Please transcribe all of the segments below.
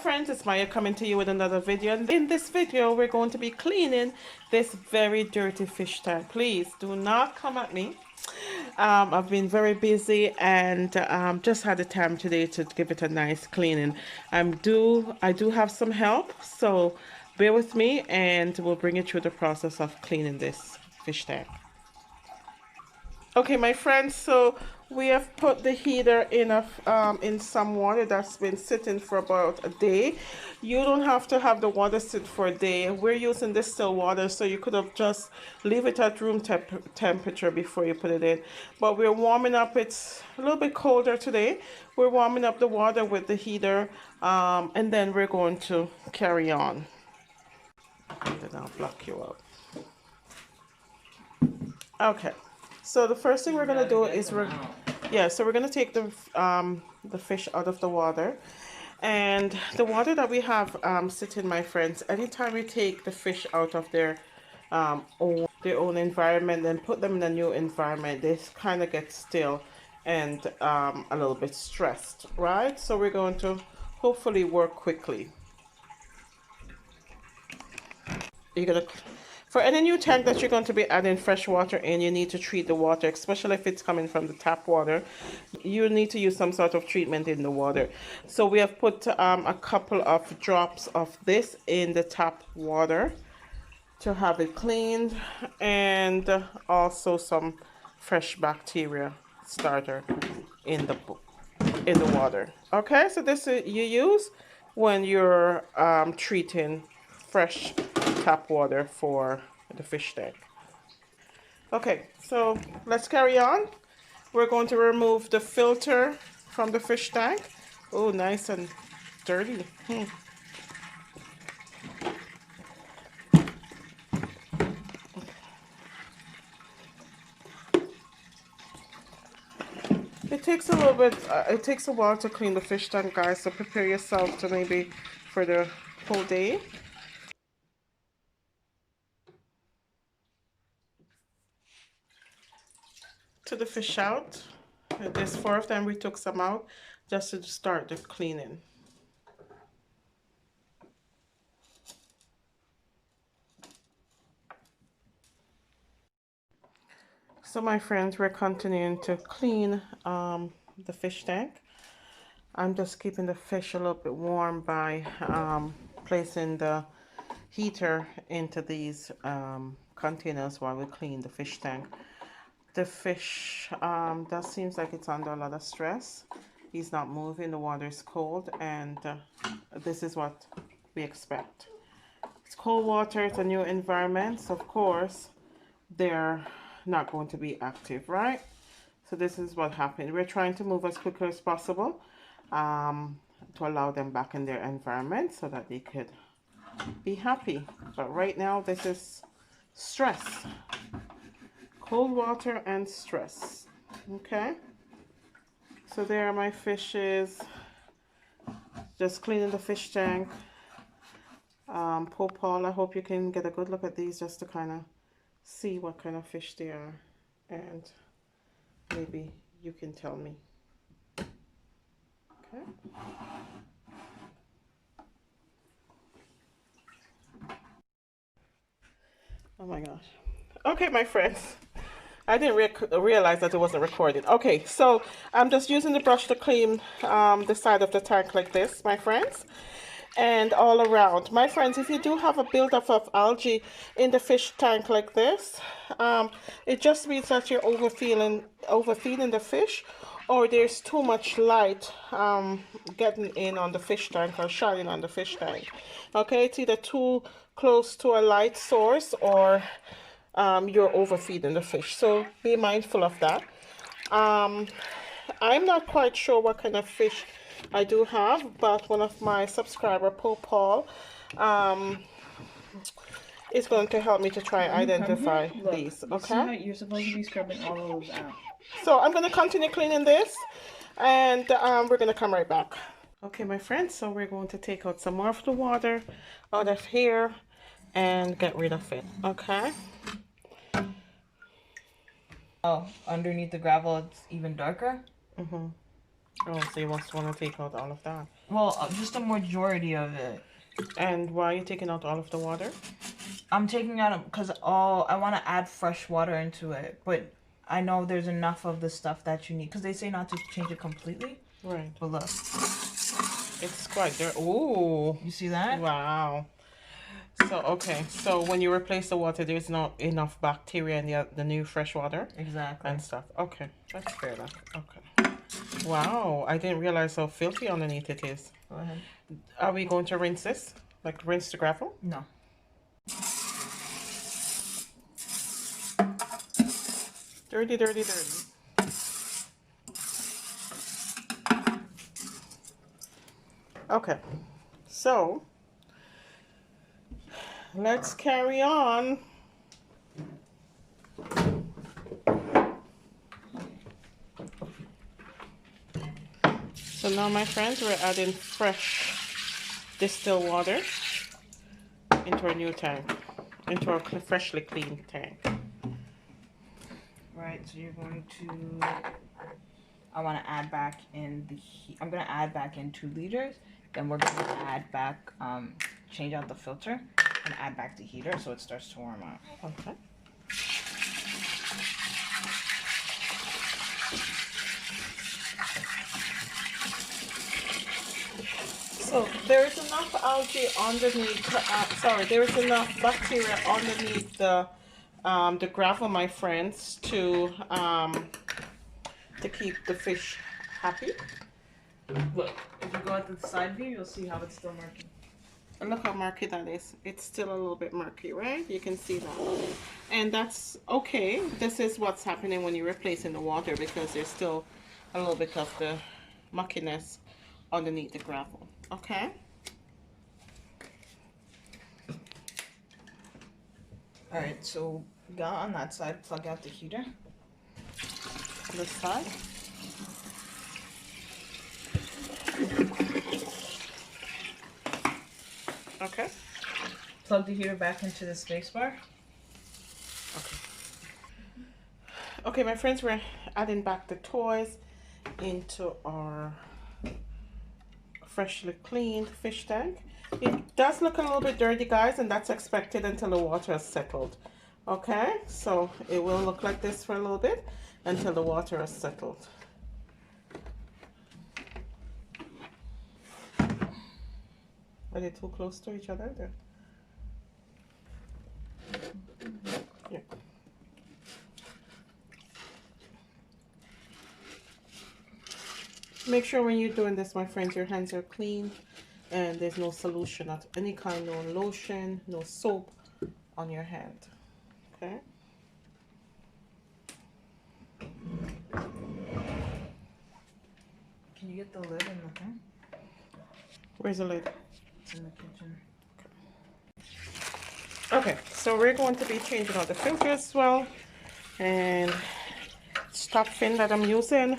friends, it's Maya coming to you with another video. And in this video, we're going to be cleaning this very dirty fish tank. Please do not come at me. I've been very busy and just had the time today to give it a nice cleaning. I do have some help, so bear with me and we'll bring you through the process of cleaning this fish tank. Okay, my friends, so we have put the heater in some water that's been sitting for about a day. You don't have to have the water sit for a day. We're using distilled water, so you could have just leave it at room temperature before you put it in. But we're warming up. It's a little bit colder today. We're warming up the water with the heater, and then we're going to carry on. And then I'll block you out. Okay. So the first thing we're gonna do is so we're gonna take the fish out of the water, and the water that we have sitting, my friends. Anytime you take the fish out of their own environment and put them in a new environment, they kind of get still and a little bit stressed, right? So we're going to hopefully work quickly. You're gonna. For any new tank that you're going to be adding fresh water in, you need to treat the water, especially if it's coming from the tap water. You need to use some sort of treatment in the water. So we have put a couple of drops of this in the tap water to have it cleaned, and also some fresh bacteria starter in the water. Okay, so this you use when you're treating fresh tap water for the fish tank. Okay, so let's carry on. We're going to remove the filter from the fish tank. Oh, nice and dirty. It takes a little bit, it takes a while to clean the fish tank, guys, so prepare yourself to maybe for the whole day. To the fish out. There's 4 of them. We took some out just to start the cleaning. So my friends, we're continuing to clean the fish tank. I'm just keeping the fish a little bit warm by placing the heater into these containers while we clean the fish tank. The fish that seems like it's under a lot of stress. He's not moving, the water is cold, and this is what we expect. It's cold water, it's a new environment, so of course they're not going to be active, right? So this is what happened. We're trying to move as quickly as possible to allow them back in their environment so that they could be happy. But right now this is stress. Cold water and stress. Okay, so there are my fishes. Just cleaning the fish tank. Paul, I hope you can get a good look at these just to kind of see what kind of fish they are, and maybe you can tell me. Okay. Oh my gosh. Okay, my friends. I didn't realize that it wasn't recorded. Okay, so I'm just using the brush to clean the side of the tank like this, my friends, and all around. My friends, if you do have a buildup of algae in the fish tank like this, it just means that you're overfeeding the fish, or there's too much light getting in on the fish tank or shining on the fish tank. Okay, it's either too close to a light source or you're overfeeding the fish, so be mindful of that. I'm not quite sure what kind of fish I do have, but one of my subscriber, Paul, is going to help me to try identify these. Okay, you're supposed to be scrubbing all of those out. So I'm going to continue cleaning this, and we're going to come right back. Okay, my friends, so we're going to take out some more of the water out of here and get rid of it. Okay. Oh, underneath the gravel, it's even darker? Mm-hmm. Oh, so you want to take out all of that. Well, just a majority of it. And why are you taking out all of the water? I'm taking out because I want to add fresh water into it, but I know there's enough of the stuff that you need because they say not to change it completely. Right. But look, it's quite dirty. Ooh. You see that? Wow. So, okay. So when you replace the water, there's not enough bacteria in the new fresh water? Exactly. And stuff. Okay. That's fair enough. Okay. Wow. I didn't realize how filthy underneath it is. Go ahead. Are we going to rinse this? Like rinse the gravel? No. Dirty, dirty, dirty. Okay. So, let's carry on. So now, my friends, we're adding fresh distilled water into our new tank, into our freshly cleaned tank. Right, so you're going to, I want to add back in I'm going to add back in 2 liters. Then we're going to add back, change out the filter and add back the heater so it starts to warm up. Okay. So there is enough algae underneath, there is enough bacteria underneath the gravel, my friends, to keep the fish happy. Look, if you go out to the side view, you'll see how it's still murky. And look how murky that is. It's still a little bit murky, right? You can see that. And that's okay. This is what's happening when you're replacing the water, because there's still a little bit of the muckiness underneath the gravel. Okay? Alright, so go on that side, plug out the heater. This side. Okay. Plug the heater back into the space bar. Okay. Okay, my friends, we're adding back the toys into our freshly cleaned fish tank. It does look a little bit dirty, guys, and that's expected until the water has settled. Okay, so it will look like this for a little bit until the water has settled. Are they too close to each other there? Yeah. Make sure when you're doing this, my friends, your hands are clean and there's no solution of any kind, no lotion, no soap on your hand. Okay? Can you get the lid in the thing? Where's the lid? It's in the kitchen. Okay, so we're going to be changing out the filter as well. And stop fin that I'm using.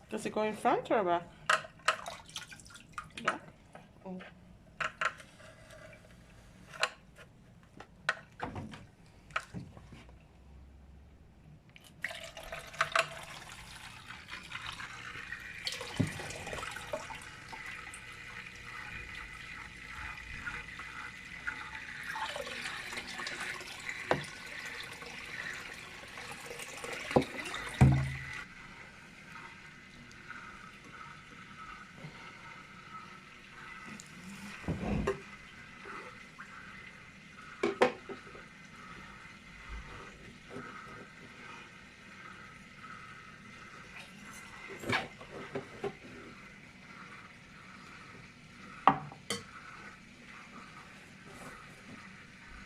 Does it go in front or back? Back. Oh.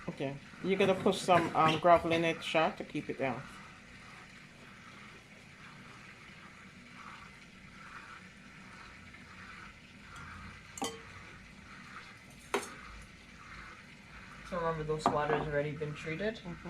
Okay, you're gonna put some gravel in it, Sha, to keep it down. So remember, those water's already been treated. Mm-hmm.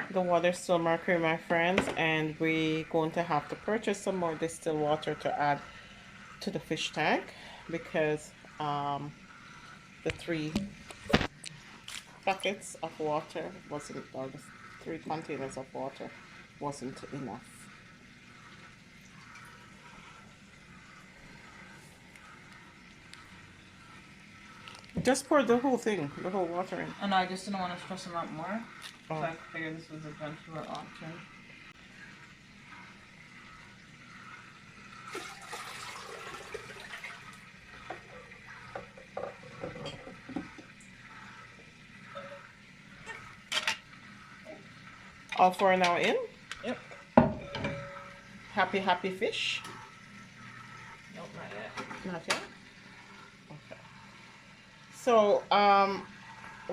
The water is still mercury, my friends, and we're going to have to purchase some more distilled water to add to the fish tank because the 3 buckets of water wasn't, or the 3 containers of water wasn't enough. Just pour the whole thing, the whole water in. Oh no, I just didn't want to stress them out more. Oh. So I figured this was a gentler option. All 4 now in? Yep. Happy fish? Nope, not yet. Not yet? Okay. So,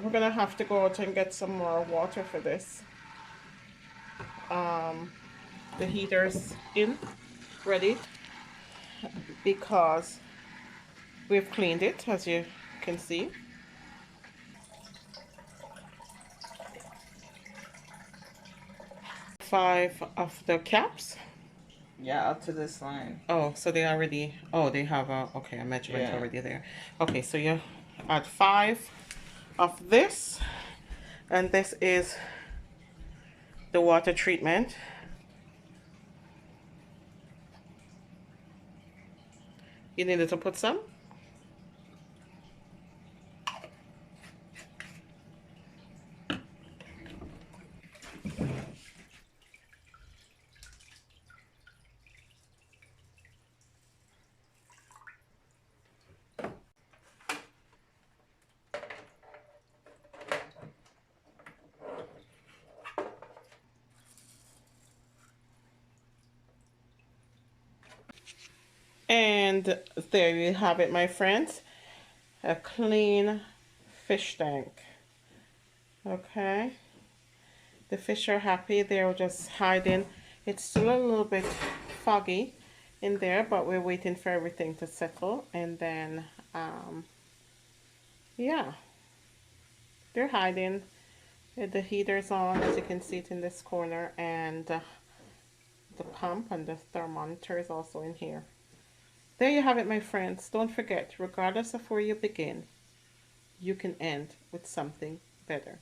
we're gonna have to go out and get some more water for this. The heater's in, ready, because we've cleaned it, as you can see. Five of the caps. Yeah, up to this line. Oh, so they already, oh, they have a measurement Yeah. already there. Okay, so you add 5 of this, and this is the water treatment. You needed to put some? And there you have it, my friends. A clean fish tank. Okay. The fish are happy. They're just hiding. It's still a little bit foggy in there, but we're waiting for everything to settle. And then, yeah. They're hiding. The heater's on, as you can see it in this corner. And the pump and the thermometer is also in here. There you have it, my friends. Don't forget, regardless of where you begin, you can end with something better.